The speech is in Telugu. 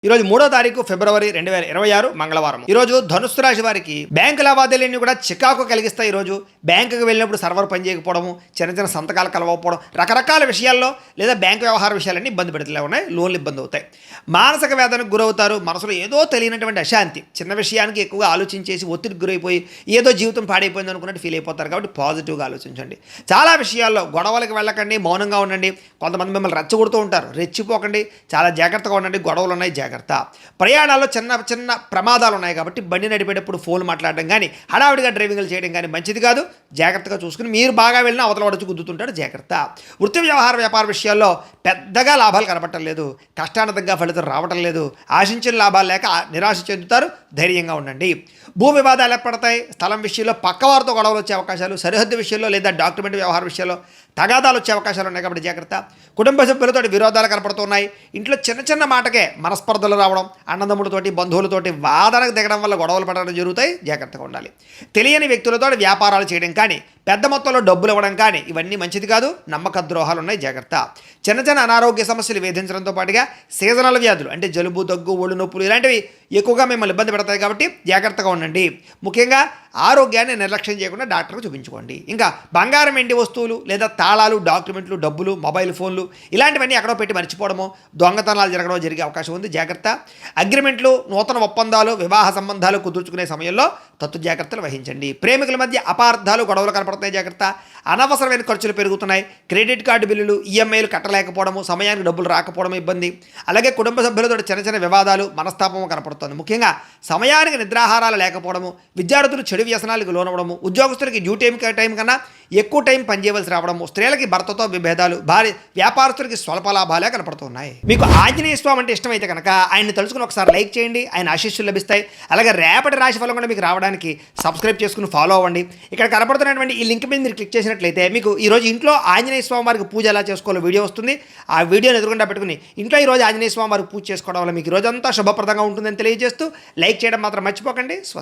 ఈరోజు 3వ తారీఖు ఫిబ్రవరి 2026 మంగళవారం. ఈరోజు ధనుస్సు రాశి వారికి బ్యాంకు లావాదేవీలన్నీ కూడా చికాకు కలిగిస్తాయి. ఈరోజు బ్యాంకుకి వెళ్ళినప్పుడు సర్వర్ పనిచేయకపోవడము, చిన్న చిన్న సంతకాలు కలవకపోవడం, రకరకాల విషయాల్లో లేదా బ్యాంకు వ్యవహార విషయాలన్నీ ఇబ్బంది పెడుతూనే ఉన్నాయి. లోన్లు ఇబ్బంది అవుతాయి. మానసిక వేదనకు గురవుతారు. మనసులో ఏదో తెలియనటువంటి అశాంతి, చిన్న విషయానికి ఎక్కువగా ఆలోచించేసి ఒత్తిడికి గురైపోయి ఏదో జీవితం పాడైపోయింది అనుకున్నట్టు ఫీల్ అయిపోతారు. కాబట్టి పాజిటివ్గా ఆలోచించండి. చాలా విషయాల్లో గొడవలకు వెళ్ళకండి, మౌనంగా ఉండండి. కొంతమంది మిమ్మల్ని రెచ్చగొడుతూ ఉంటారు, రెచ్చిపోకండి. చాలా జాగ్రత్తగా ఉండండి. గొడవలు ఉన్నాయి, జాగ్రత్త. ప్రయాణాల్లో చిన్న చిన్న ప్రమాదాలు ఉన్నాయి కాబట్టి బండి నడిపేటప్పుడు ఫోన్ మాట్లాడడం కానీ, హడావిడిగా డ్రైవింగ్లు చేయడం కానీ మంచిది కాదు. జాగ్రత్తగా చూసుకుని మీరు బాగా వెళ్ళినా అవతల పడుచు గుద్దుతుంటాడు. జాగ్రత్త. వృత్తి వ్యాపార విషయాల్లో పెద్దగా లాభాలు కనపడటం లేదు. కష్టానందంగా ఫలితం రావటం లేదు. ఆశించిన లాభాలు లేక నిరాశ చెందుతారు. ధైర్యంగా ఉండండి. భూ వివాదాలు ఏర్పడతాయి. స్థలం విషయంలో పక్కవారితో గొడవలు వచ్చే అవకాశాలు, సరిహద్దు విషయంలో లేదా డాక్యుమెంట్ వ్యవహార విషయంలో తగాదాలు వచ్చే అవకాశాలు ఉన్నాయి. కాబట్టి జాగ్రత్త. కుటుంబ సభ్యులతో విరోధాలు కనపడుతున్నాయి. ఇంట్లో చిన్న చిన్న మాటకే మనస్పర్ధలు రావడం, అన్నదమ్ములతోటి బంధువులతోటి వాదనకు దిగడం వల్ల గొడవలు పడడం జరుగుతాయి. జాగ్రత్తగా ఉండాలి. తెలియని వ్యక్తులతో వ్యాపారాలు చేయడం కానీ, పెద్ద మొత్తంలో డబ్బులు ఇవ్వడం కానీ ఇవన్నీ మంచిది కాదు. నమ్మక ద్రోహాలు ఉన్నాయి. జాగ్రత్త. చిన్న చిన్న అనారోగ్య సమస్యలు వేధించడంతో పాటుగా సీజనల్ వ్యాధులు అంటే జలుబు, దగ్గు, ఒళ్ళు నొప్పులు ఇలాంటివి ఎక్కువగా మిమ్మల్ని ఇబ్బంది పెడతాయి. కాబట్టి జాగ్రత్తగా ఉండండి. ముఖ్యంగా ఆరోగ్యాన్ని నిర్లక్ష్యం చేయకుండా డాక్టర్కు చూపించుకోండి. ఇంకా బంగారం, వెండి వస్తువులు లేదా తాళాలు, డాక్యుమెంట్లు, డబ్బులు, మొబైల్ ఫోన్లు ఇలాంటివన్నీ ఎక్కడో పెట్టి మర్చిపోవడమో, దొంగతనాలు జరగడం జరిగే అవకాశం ఉంది. జాగ్రత్త. అగ్రిమెంట్లు, నూతన ఒప్పందాలు, వివాహ సంబంధాలు కుదుర్చుకునే సమయంలో తత్తు జాగ్రత్తలు వహించండి. ప్రేమికుల మధ్య అపార్థాలు, గొడవలు కనపడుతున్నాయి. జాగ్రత్త. అనవసరమైన ఖర్చులు పెరుగుతున్నాయి. క్రెడిట్ కార్డు బిల్లులు, ఈఎంఐలు కట్టలేకపోవడము, సమయానికి డబ్బులు రాకపోవడం ఇబ్బంది. అలాగే కుటుంబ సభ్యులతో చిన్న చిన్న వివాదాలు, మనస్తాపము కనపడుతుంది. ముఖ్యంగా సమయానికి నిద్రాహారాలు లేకపోవడము, విద్యార్థులు చెడు వ్యసనాలకు లోనవడము, ఉద్యోగస్తులకి డ్యూటీ టైం కన్నా ఎక్కువ టైం పనిచేయవలసి రావడము, స్త్రీలకి భర్తతో విభేదాలు, వ్యాపారస్తులకి స్వల్ప లాభాలే కనపడుతున్నాయి. మీకు ఆంజనేయ స్వామి అంటే ఇష్టమైతే కనుక ఆయన్ని తలుచుకుని ఒకసారి లైక్ చేయండి. ఆయన ఆశీస్సులు లభిస్తాయి. అలాగే రేపటి రాశి ఫలం కూడా మీకు రావడానికి సబ్స్క్రైబ్ చేసుకుని ఫాలో అవ్వండి. ఇక్కడ కనపడుతున్నటువంటి ఈ లింక్ మీద మీరు క్లిక్ చేసినట్లయితే మీకు ఈరోజు ఇంట్లో ఆంజనేయ స్వామి వారికి పూజ ఎలా చేసుకోవాలో వీడియో వస్తుంది. ఆ వీడియోని ఎదురుకుండా పెట్టుకుని ఇంట్లో ఈరోజు ఆంజనేయ స్వామి వారికి పూజ చేసుకోవడం వల్ల మీకు ఈరోజంతా శుభప్రదంగా ఉంటుందని తెలియజేస్తూ లైక్ చేయడం మాత్రం మర్చిపోకండి.